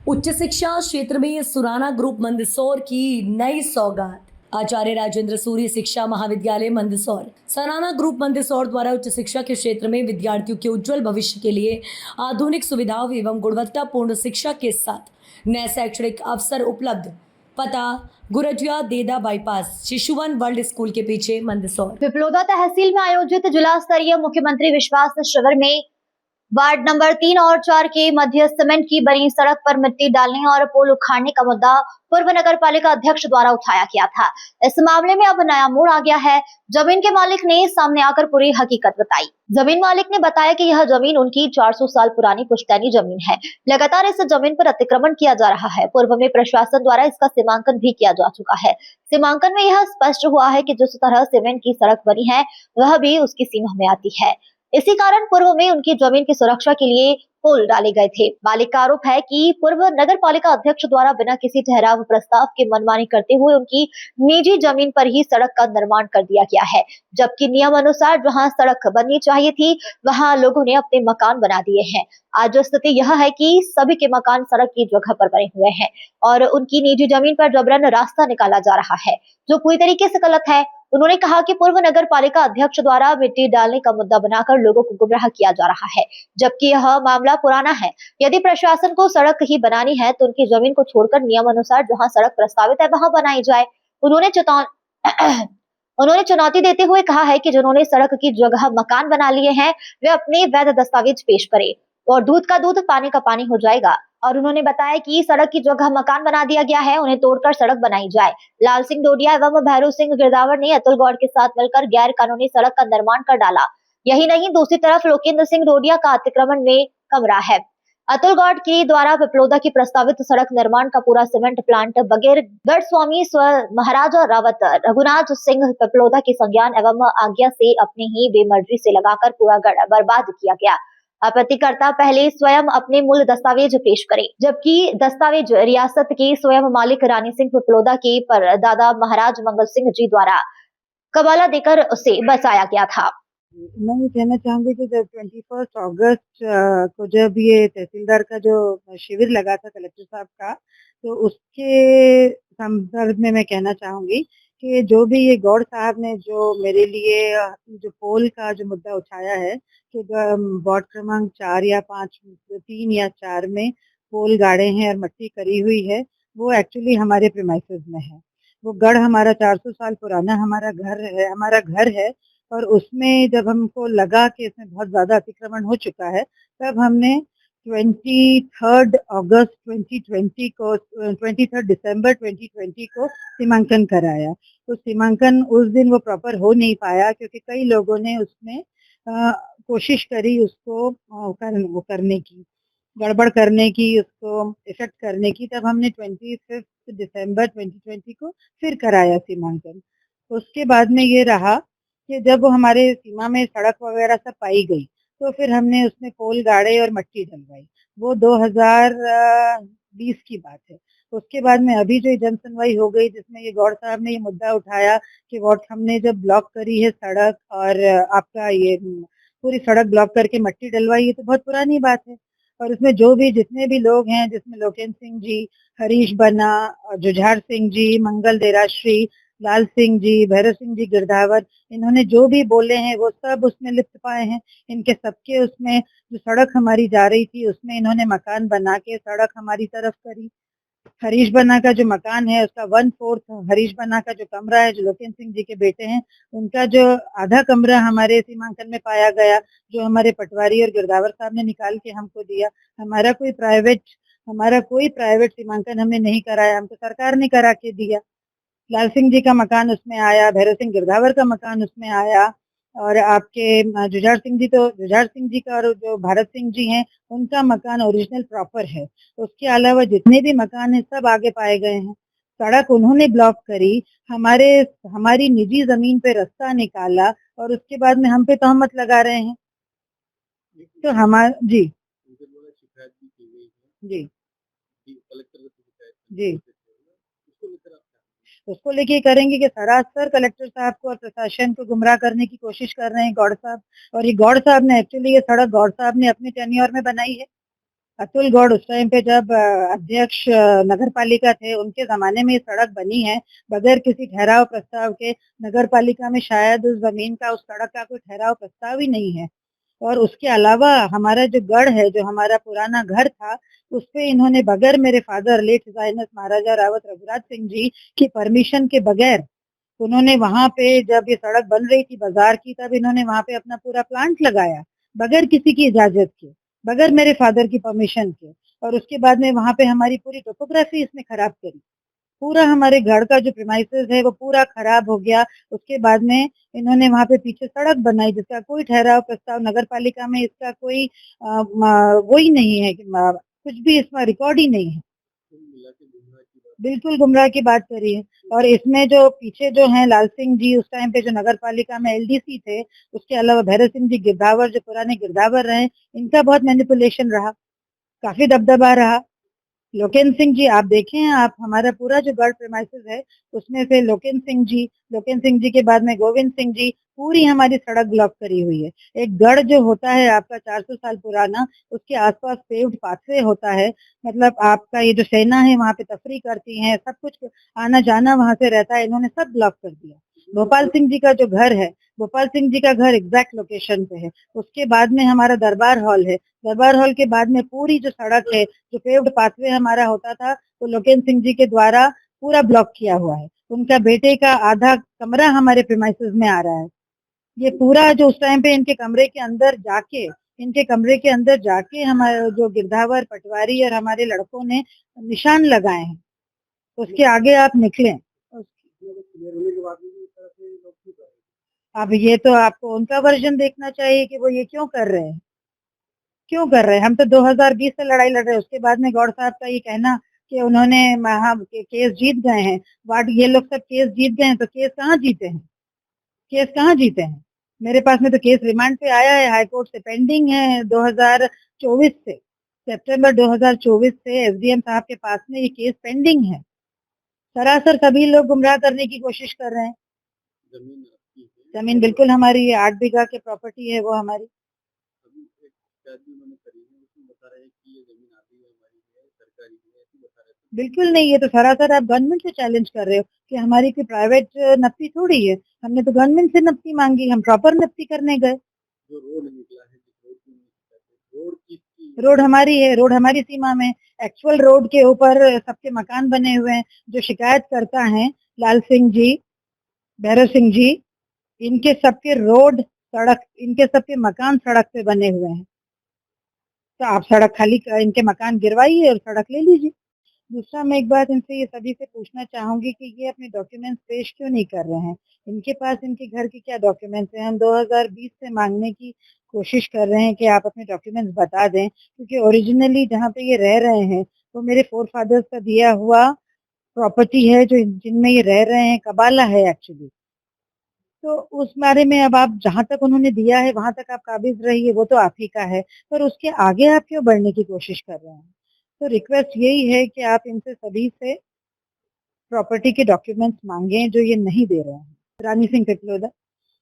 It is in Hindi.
उच्च शिक्षा क्षेत्र में सुराना ग्रुप मंदसौर की नई सौगात। आचार्य राजेंद्र सूर्य शिक्षा महाविद्यालय मंदसौर सराना ग्रुप मंदसौर द्वारा उच्च शिक्षा के क्षेत्र में विद्यार्थियों के उज्जवल भविष्य के लिए आधुनिक सुविधाओं एवं गुणवत्तापूर्ण शिक्षा के साथ नए शैक्षणिक अवसर उपलब्ध। पता गुरजिया देदा बाईपास शिशुवन वर्ल्ड स्कूल के पीछे मंदसौर। पिपलोदा तहसील में आयोजित जिला स्तरीय मुख्यमंत्री विश्वास शिविर में वार्ड नंबर 3 और 4 के मध्य सीमेंट की बनी सड़क पर मिट्टी डालने और पोल उखाड़ने का मुद्दा पूर्व नगर पालिका अध्यक्ष द्वारा उठाया गया था। इस मामले में अब नया मोड़ आ गया है। जमीन के मालिक ने सामने आकर पूरी हकीकत बताई। जमीन मालिक ने बताया कि यह जमीन उनकी 400 साल पुरानी पुश्तैनी जमीन है। लगातार इस जमीन पर अतिक्रमण किया जा रहा है। पूर्व में प्रशासन द्वारा इसका सीमांकन भी किया जा चुका है। सीमांकन में यह स्पष्ट हुआ है कि जिस तरह सीमेंट की सड़क बनी है वह भी उसकी सीमा में आती है। इसी कारण पूर्व में उनकी जमीन की सुरक्षा के लिए पोल डाले गए थे। मालिक का आरोप है कि पूर्व नगर पालिका अध्यक्ष द्वारा बिना किसी ठहराव प्रस्ताव के मनमानी करते हुए उनकी निजी जमीन पर ही सड़क का निर्माण कर दिया गया है, जबकि नियम अनुसार जहां सड़क बननी चाहिए थी वहां लोगों ने अपने मकान बना दिए हैं। आज स्थिति यह है कि सभी के मकान सड़क की जगह पर बने हुए हैं और उनकी निजी जमीन पर जबरन रास्ता निकाला जा रहा है, जो पूरी तरीके से गलत है। उन्होंने कहा कि पूर्व नगर पालिका अध्यक्ष द्वारा मिट्टी डालने का मुद्दा बनाकर लोगों को गुमराह किया जा रहा है, जबकि यह मामला पुराना है। यदि प्रशासन को सड़क ही बनानी है तो उनकी जमीन को छोड़कर नियम अनुसार जहां सड़क प्रस्तावित है वहां बनाई जाए। उन्होंने चुनौती देते हुए कहा है कि जिन्होंने सड़क की जगह मकान बना लिए हैं वे अपने वैध दस्तावेज पेश करें और दूध का दूध पानी का पानी हो जाएगा। और उन्होंने बताया कि सड़क की जगह मकान बना दिया गया है, उन्हें तोड़कर सड़क बनाई जाए। लाल सिंह डोडिया एवं भैरू सिंह गिरदावर ने अतुल गौड़ के साथ मिलकर गैर कानूनी सड़क का निर्माण कर डाला। यही नहीं, दूसरी तरफ लोकेंद्र सिंह डोडिया का अतिक्रमण में कमरा है। अतुल गौड़ के द्वारा पिपलोदा की प्रस्तावित सड़क निर्माण का पूरा सीमेंट प्लांट बगैर गढ़ स्वामी महाराजा रावत रघुनाथ सिंह पिपलोदा के संज्ञान एवं आज्ञा से अपनी ही बेमर्जी से लगाकर पूरा गढ़ बर्बाद किया गया। आपत्तिकर्ता पहले स्वयं अपने मूल दस्तावेज पेश करे, जबकि दस्तावेज रियासत के स्वयं मालिक रानी सिंह पिपलोदा के परदादा महाराज मंगल सिंह जी द्वारा कबाला देकर उसे बचाया गया था। मैं ये कहना चाहूंगी कि जब 21 अगस्त को जब ये तहसीलदार का जो शिविर लगा था कलेक्टर साहब का, तो उसके संदर्भ में मैं कहना चाहूंगी कि जो भी ये गौड़ साहब ने जो मेरे लिए जो पोल का जो मुद्दा उठाया है कि वार्ड क्रमांक 4 या 5, 3 या 4 में पोल गाड़े हैं और मट्टी करी हुई है, वो एक्चुअली हमारे प्रीमाइसेस में है। वो गढ़ हमारा 400 साल पुराना हमारा घर है और उसमें जब हमको लगा कि इसमें बहुत ज़्यादा अतिक्रमण हो चुका है, तब हमने 23 दिसंबर 2020 को सीमांकन कराया। तो सीमांकन उस दिन वो प्रॉपर हो नहीं पाया क्योंकि कई लोगों ने उसमें कोशिश करी उसको करने की, गड़बड़ करने की, उसको इफेक्ट करने की। तब हमने 25 दिसंबर 2020 को फिर कराया सीमांकन। उसके बाद में ये रहा कि जब वो हमारे सीमा में सड़क वगैरह सब पाई गई तो फिर हमने उसमें पोल गाड़े और मट्टी डलवाई। वो 2020 की बात है। उसके बाद में अभी जो जन सुनवाई हो गई जिसमें ये गौड़ साहब ने ये मुद्दा उठाया कि वॉट हमने जब ब्लॉक करी है सड़क और आपका ये पूरी सड़क ब्लॉक करके मट्टी डलवाई, ये तो बहुत पुरानी बात है। और उसमें जो भी जितने भी लोग हैं जिसमें लोकेंद्र सिंह जी, हरीश बन्ना, जुझार सिंह जी, मंगल देराश्री, लाल सिंह जी, भैरव सिंह जी गिरधावर, इन्होंने जो भी बोले हैं वो सब उसमें लिप्त पाए हैं। इनके सबके उसमें जो सड़क हमारी जा रही थी उसमें इन्होंने मकान बना के सड़क हमारी तरफ करी। हरीश बन्ना का जो मकान है उसका 1/4 हरीश बन्ना का जो कमरा है जो लोकेंद्र सिंह जी के बेटे हैं उनका जो आधा कमरा हमारे सीमांकन में पाया गया, जो हमारे पटवारी और गिरदावर साहब ने निकाल के हमको दिया। हमारा कोई प्राइवेट सीमांकन हमने नहीं कराया, हमको सरकार ने करा के दिया। लाल सिंह जी का मकान उसमें आया, भैरव सिंह गिरधावर का मकान उसमें आया और आपके जुझार सिंह जी का और जो भारत सिंह जी हैं उनका मकान ओरिजिनल प्रॉपर है। उसके अलावा जितने भी मकान हैं सब आगे पाए गए हैं। सड़क उन्होंने ब्लॉक करी, हमारी निजी जमीन पे रास्ता निकाला और उसके बाद में हम पे तहमत लगा रहे हैं। तो जी जी जी उसको लेके करेंगे कि सरासर कलेक्टर साहब को और प्रशासन को गुमराह करने की कोशिश कर रहे हैं गौड़ साहब। और ये गौड़ साहब ने एक्चुअली ये सड़क गौड़ साहब ने अपने टेन्योर में बनाई है। अतुल गौड़ उस टाइम पे जब अध्यक्ष नगर पालिका थे, उनके जमाने में ये सड़क बनी है बगैर किसी ठहराव प्रस्ताव के। नगर पालिका में शायद उस जमीन का, उस सड़क का कोई ठहराव प्रस्ताव ही नहीं है। और उसके अलावा हमारा जो गढ़ है, जो हमारा पुराना घर था, उस पे इन्होंने बगैर मेरे फादर लेट हिज महाराजा रावत रघुराज सिंह जी की परमिशन के बगैर, उन्होंने वहां पे जब ये सड़क बन रही थी बाजार की, तब इन्होंने वहां पे अपना पूरा प्लांट लगाया बगैर किसी की इजाजत के, बगैर मेरे फादर की परमिशन के। और उसके बाद में वहां पे हमारी पूरी टोपोग्राफी इसने खराब करी। पूरा हमारे घर का जो प्रीमाइसेस है वो पूरा खराब हो गया। उसके बाद में इन्होंने वहां पे पीछे सड़क बनाई जिसका कोई ठहराव प्रस्ताव नगर पालिका में, इसका कोई वो ही नहीं है कि कुछ भी इसमें रिकॉर्ड ही नहीं है। बिल्कुल गुमराह की बात करी है। और इसमें जो पीछे जो हैं लाल सिंह जी, उस टाइम पे जो नगर पालिका में एलडीसी थे, उसके अलावा भैरव सिंह जी गिरदावर, जो पुराने गिरदावर रहे, इनका बहुत मैनिपुलेशन रहा, काफी दबदबा रहा। लोकेन सिंह जी, आप देखें, आप हमारा पूरा जो गढ़ प्रेमाइसेस है, उसमें से लोकेन सिंह जी के बाद में गोविंद सिंह जी, पूरी हमारी सड़क ब्लॉक करी हुई है। एक गढ़ जो होता है आपका 400 साल पुराना, उसके आसपास पेव्ड पाथवे होता है, मतलब आपका ये जो सेना है वहां पे तफरी करती है, सब कुछ आना जाना वहां से रहता है, इन्होंने सब ब्लॉक कर दिया। भोपाल सिंह जी का जो घर है, गोपाल सिंह जी का घर एग्जैक्ट लोकेशन पे है। उसके बाद में हमारा दरबार हॉल है। दरबार हॉल के बाद में पूरी जो सड़क है, जो पेव्ड पाथवे हमारा होता था, वो लोकेन सिंह जी के द्वारा पूरा ब्लॉक किया हुआ है। उनका बेटे का आधा कमरा हमारे प्रीमाइसेस में आ रहा है। ये पूरा जो उस टाइम पे इनके कमरे के अंदर जाके हमारे जो गिरधावर, पटवारी और हमारे लड़कों ने निशान लगाए हैं। उसके आगे आप निकले, अब ये तो आपको उनका वर्जन देखना चाहिए कि वो ये क्यों कर रहे हैं, क्यों कर रहे हैं। हम तो 2020 से लड़ाई लड़ रहे हैं। उसके बाद में गौड़ साहब का ये कहना कि उन्होंने केस जीत गए हैं, वार्ड ये लोग सब केस जीत गए हैं, तो केस कहाँ जीते हैं, केस कहाँ जीते हैं। मेरे पास में तो केस रिमांड पे आया है, हाई कोर्ट से पेंडिंग है 2024 से, सितंबर 2024 से एसडीएम साहब के पास में ये केस पेंडिंग है। सरासर सभी लोग गुमराह करने की कोशिश कर रहे हैं। जमीन बिल्कुल हमारी है, 8 बीघा की प्रॉपर्टी है वो हमारी। बिल्कुल नहीं, ये तो सरासर आप गवर्नमेंट से चैलेंज कर रहे हो कि हमारी कोई प्राइवेट नप्ती थोड़ी है। हमने तो गवर्नमेंट से नप्ती मांगी, हम प्रॉपर नप्ती करने गए। रोड हमारी है, रोड हमारी सीमा में, एक्चुअल रोड के ऊपर सबके मकान बने हुए हैं। जो शिकायत करता है लाल सिंह जी, भैरव सिंह जी, इनके सबके रोड, सड़क, इनके सबके मकान सड़क पे बने हुए हैं। तो आप सड़क खाली, इनके मकान गिरवाइए और सड़क ले लीजिए। दूसरा, मैं एक बात इनसे ये सभी से पूछना चाहूंगी कि ये अपने डॉक्यूमेंट्स पेश क्यों नहीं कर रहे हैं। इनके पास इनके घर के क्या डॉक्यूमेंट्स हैं। हम 2020 से मांगने की कोशिश कर रहे हैं कि आप अपने डॉक्यूमेंट्स बता दें, क्योंकि ओरिजिनली जहाँ पे ये रह रहे हैं वो मेरे फोर फादर्स का दिया हुआ प्रॉपर्टी है, जो जिनमें ये रह रहे हैं, कबाला है एक्चुअली। तो उस बारे में अब आप जहां तक उन्होंने दिया है वहां तक आप काबिज रहिए, वो तो आप ही का है, पर उसके आगे आप क्यों बढ़ने की कोशिश कर रहे हैं। तो रिक्वेस्ट यही है कि आप इनसे सभी से प्रॉपर्टी के डॉक्यूमेंट्स मांगे जो ये नहीं दे रहे हैं। रानी सिंह पिपलोदा।